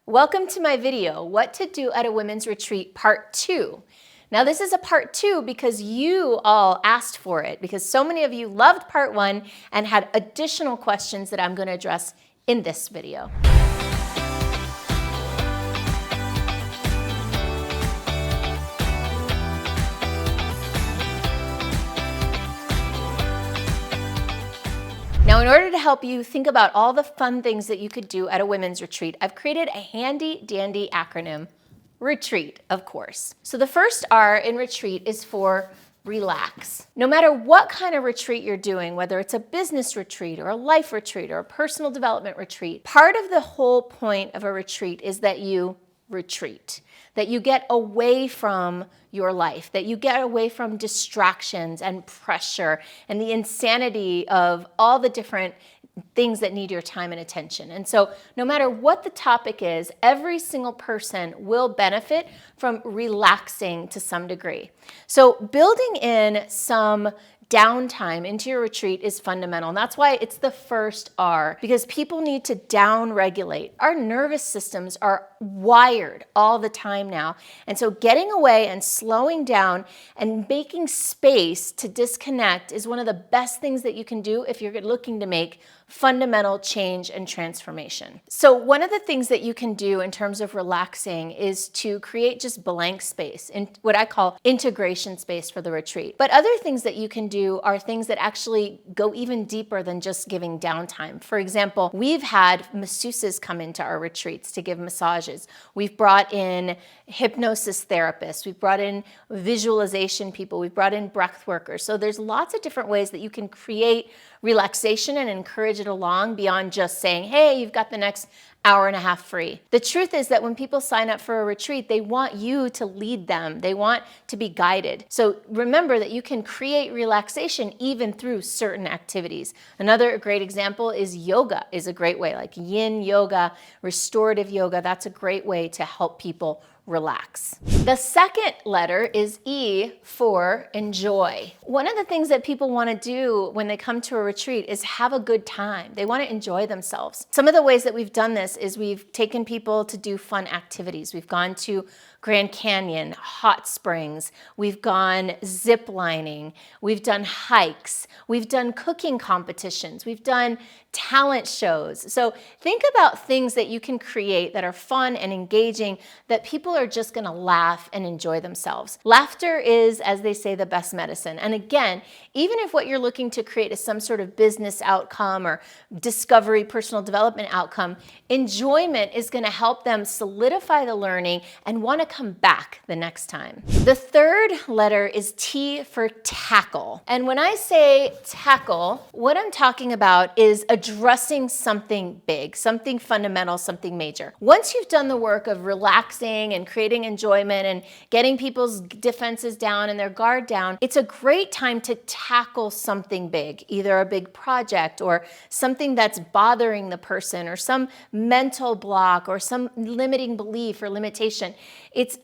Welcome to my video, What to Do at a Women's Retreat Part 2. Now this is a Part 2 because you all asked for it, because so many of you loved Part 1 and had additional questions that I'm going to address in this video. Now, in order to help you think about all the fun things that you could do at a women's retreat, I've created a handy dandy acronym, RETREAT, of course. So the first R in retreat is for relax. No matter what kind of retreat you're doing, whether it's a business retreat or a life retreat or a personal development retreat, part of the whole point of a retreat is that you retreat, that you get away from your life, that you get away from distractions and pressure and the insanity of all the different things that need your time and attention. And so no matter what the topic is, every single person will benefit from relaxing to some degree. So building in some downtime into your retreat is fundamental. And that's why it's the first R, because people need to down-regulate. Our nervous systems are wired all the time now. And so getting away and slowing down and making space to disconnect is one of the best things that you can do if you're looking to make fundamental change and transformation. So one of the things that you can do in terms of relaxing is to create just blank space, in what I call integration space for the retreat. But other things that you can do are things that actually go even deeper than just giving downtime. For example, we've had masseuses come into our retreats to give massages. We've brought in hypnosis therapists. We've brought in visualization people. We've brought in breath workers. So there's lots of different ways that you can create relaxation and encourage it along beyond just saying, hey, you've got the next hour and a half free. The truth is that when people sign up for a retreat, they want you to lead them. They want to be guided. So remember that you can create relaxation even through certain activities. Another great example is yoga is a great way, like yin yoga, restorative yoga. That's a great way to help people relax. The second letter is E for enjoy. One of the things that people want to do when they come to a retreat is have a good time. They want to enjoy themselves. Some of the ways that we've done this is we've taken people to do fun activities. We've gone to Grand Canyon, hot springs, we've gone zip lining, we've done hikes, we've done cooking competitions, we've done talent shows. So think about things that you can create that are fun and engaging, that people are just gonna laugh and enjoy themselves. Laughter is, as they say, the best medicine. And again, even if what you're looking to create is some sort of business outcome or discovery, personal development outcome, enjoyment is gonna help them solidify the learning and wanna come back the next time. The third letter is T for tackle. And when I say tackle, what I'm talking about is addressing something big, something fundamental, something major. Once you've done the work of relaxing and creating enjoyment and getting people's defenses down and their guard down, it's a great time to tackle something big, either a big project or something that's bothering the person or some mental block or some limiting belief or limitation.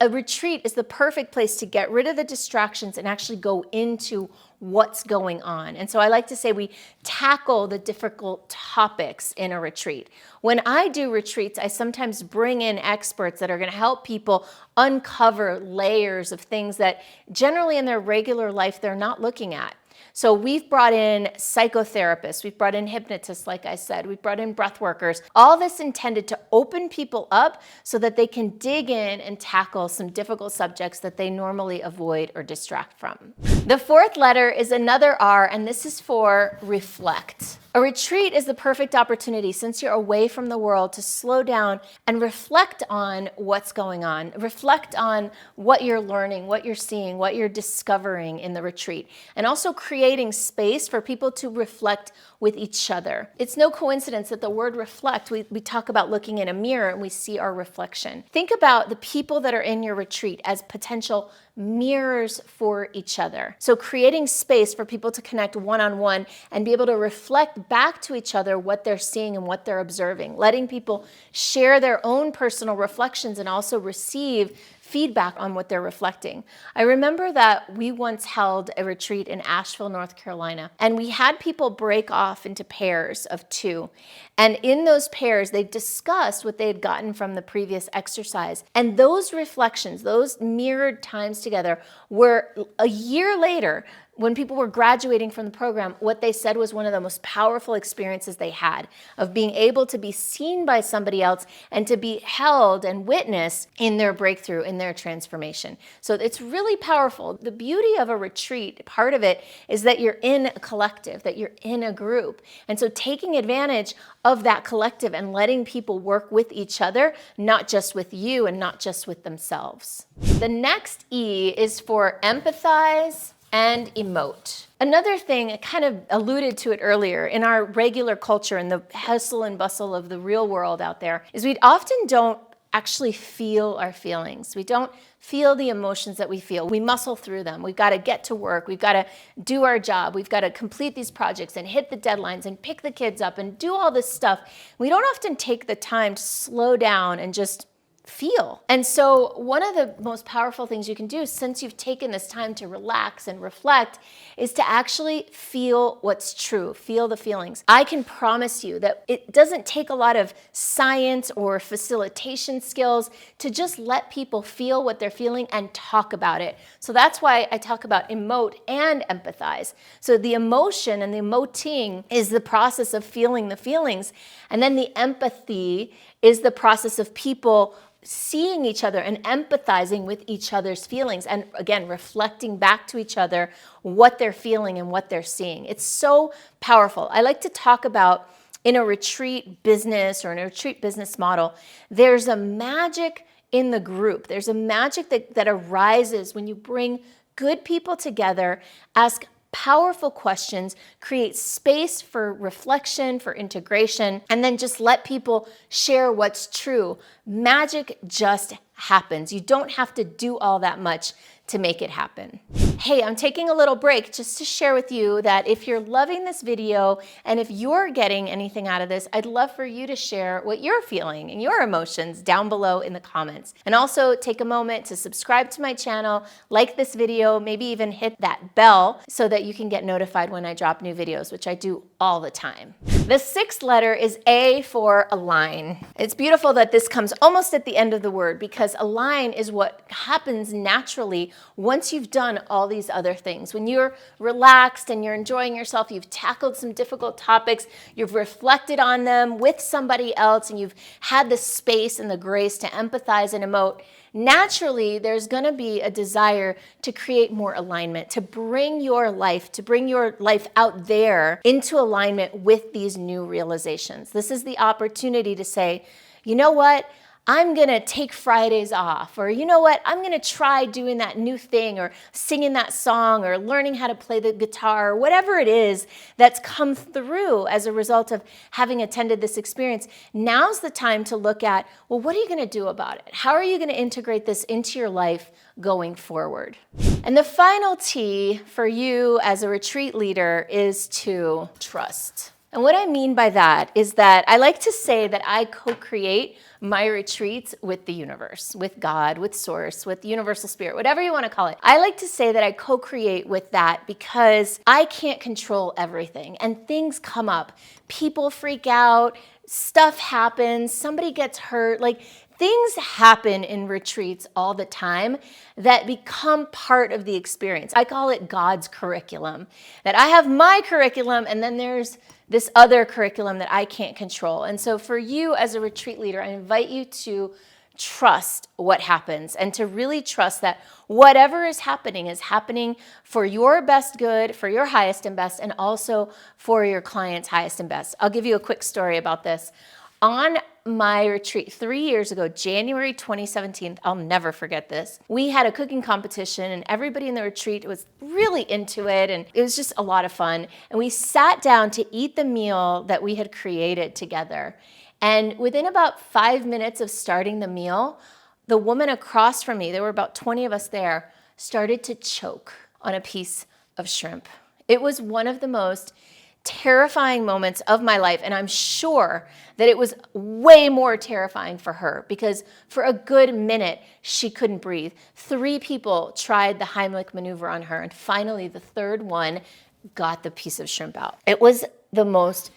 A retreat is the perfect place to get rid of the distractions and actually go into what's going on. And so I like to say we tackle the difficult topics in a retreat. When I do retreats, I sometimes bring in experts that are going to help people uncover layers of things that generally in their regular life they're not looking at. So we've brought in psychotherapists, we've brought in hypnotists, like I said, we've brought in breath workers, all this intended to open people up so that they can dig in and tackle some difficult subjects that they normally avoid or distract from. The fourth letter is another R, and this is for reflect. A retreat is the perfect opportunity, since you're away from the world, to slow down and reflect on what's going on. Reflect on what you're learning, what you're seeing, what you're discovering in the retreat, and also creating space for people to reflect with each other. It's no coincidence that the word reflect, we talk about looking in a mirror and we see our reflection. Think about the people that are in your retreat as potential mirrors for each other. So creating space for people to connect one-on-one and be able to reflect back to each other what they're seeing and what they're observing, letting people share their own personal reflections and also receive feedback on what they're reflecting. I remember that we once held a retreat in Asheville, North Carolina, and we had people break off into pairs of 2. And in those pairs, they discussed what they had gotten from the previous exercise. And those reflections, those mirrored times together, were a year later, when people were graduating from the program, what they said was one of the most powerful experiences they had of being able to be seen by somebody else and to be held and witnessed in their breakthrough, in their transformation. So it's really powerful. The beauty of a retreat, part of it is that you're in a collective, that you're in a group. And so taking advantage of that collective and letting people work with each other, not just with you and not just with themselves. The next E is for empathize and emote. Another thing, I kind of alluded to it earlier, in our regular culture and the hustle and bustle of the real world out there, is we often don't actually feel our feelings. We don't feel the emotions that we feel. We muscle through them. We've got to get to work. We've got to do our job. We've got to complete these projects and hit the deadlines and pick the kids up and do all this stuff. We don't often take the time to slow down and just feel. And so one of the most powerful things you can do, since you've taken this time to relax and reflect, is to actually feel what's true, feel the feelings. I can promise you that it doesn't take a lot of science or facilitation skills to just let people feel what they're feeling and talk about it. So that's why I talk about emote and empathize. So the emotion and the emoting is the process of feeling the feelings. And then the empathy is the process of people seeing each other and empathizing with each other's feelings, and again, reflecting back to each other what they're feeling and what they're seeing. It's so powerful. I like to talk about in a retreat business or in a retreat business model, there's a magic in the group. There's a magic that arises when you bring good people together, ask powerful questions, create space for reflection, for integration, and then just let people share what's true. Magic just happens. You don't have to do all that much to make it happen. Hey, I'm taking a little break just to share with you that if you're loving this video and if you're getting anything out of this, I'd love for you to share what you're feeling and your emotions down below in the comments. And also take a moment to subscribe to my channel, like this video, maybe even hit that bell so that you can get notified when I drop new videos, which I do all the time. The 6th letter is A for align. It's beautiful that this comes almost at the end of the word, because align is what happens naturally once you've done all these other things. When you're relaxed and you're enjoying yourself, you've tackled some difficult topics, you've reflected on them with somebody else, and you've had the space and the grace to empathize and emote, naturally there's going to be a desire to create more alignment, to bring your life out there into alignment with these new realizations. This is the opportunity to say, you know what? I'm going to take Fridays off, or you know what, I'm going to try doing that new thing or singing that song or learning how to play the guitar, or whatever it is that's come through as a result of having attended this experience. Now's the time to look at, well, what are you going to do about it? How are you going to integrate this into your life going forward? And the final T for you as a retreat leader is to trust. And what I mean by that is that I like to say that I co-create my retreats with the universe, with God, with Source, with universal spirit, whatever you want to call it. I like to say that I co-create with that because I can't control everything and things come up. People freak out, stuff happens, somebody gets hurt, things happen in retreats all the time that become part of the experience. I call it God's curriculum. That I have my curriculum and then there's this other curriculum that I can't control. And so for you as a retreat leader, I invite you to trust what happens and to really trust that whatever is happening for your best good, for your highest and best, and also for your client's highest and best. I'll give you a quick story about this. On my retreat 3 years ago, January 2017, I'll never forget this. We had a cooking competition and everybody in the retreat was really into it and it was just a lot of fun. And we sat down to eat the meal that we had created together. And within about 5 minutes of starting the meal, the woman across from me, there were about 20 of us there, started to choke on a piece of shrimp. It was one of the most terrifying moments of my life, and I'm sure that it was way more terrifying for her because for a good minute, she couldn't breathe. 3 people tried the Heimlich maneuver on her, and finally the third one got the piece of shrimp out. It was the most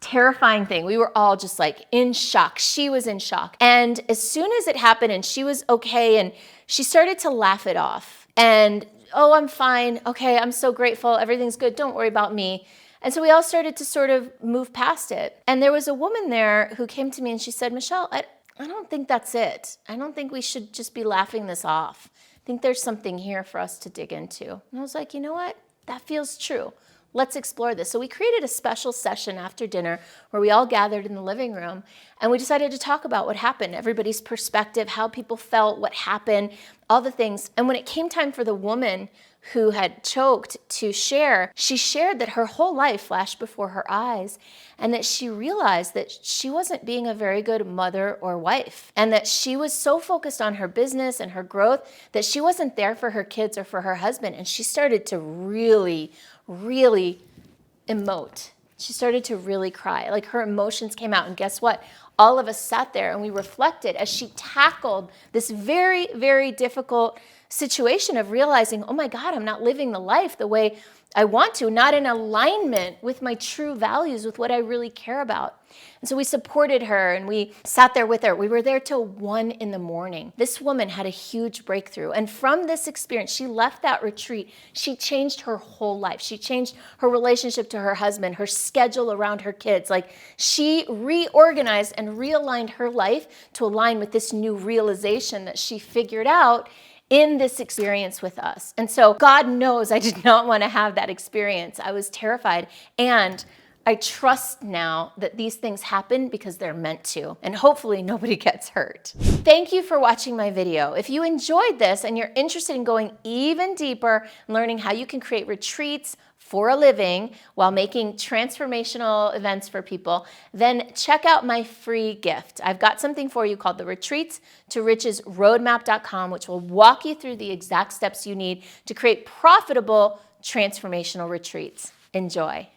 terrifying thing. We were all just like in shock. She was in shock. And as soon as it happened and she was okay, and she started to laugh it off. And, oh, I'm fine. Okay, I'm so grateful. Everything's good. Don't worry about me. And so we all started to sort of move past it. And there was a woman there who came to me and she said, Michelle, I don't think that's it. I don't think we should just be laughing this off. I think there's something here for us to dig into. And I was like, you know what? That feels true. Let's explore this. So we created a special session after dinner where we all gathered in the living room and we decided to talk about what happened, everybody's perspective, how people felt, what happened, all the things. And when it came time for the woman who had choked to share, she shared that her whole life flashed before her eyes and that she realized that she wasn't being a very good mother or wife and that she was so focused on her business and her growth that she wasn't there for her kids or for her husband. And she started to really emote. She started to really cry. Like her emotions came out. And guess what? All of us sat there and we reflected as she tackled this very, very difficult situation of realizing, oh my God, I'm not living the life the way I want to, not in alignment with my true values, with what I really care about. And so we supported her and we sat there with her. We were there till 1 a.m. This woman had a huge breakthrough. And from this experience, she left that retreat. She changed her whole life. She changed her relationship to her husband, her schedule around her kids. Like she reorganized and realigned her life to align with this new realization that she figured out in this experience with us. And so God knows I did not want to have that experience. I was terrified. And I trust now that these things happen because they're meant to, and hopefully nobody gets hurt. Thank you for watching my video. If you enjoyed this and you're interested in going even deeper and learning how you can create retreats for a living while making transformational events for people, then check out my free gift. I've got something for you called the Retreats to Riches Roadmap.com, which will walk you through the exact steps you need to create profitable transformational retreats. Enjoy.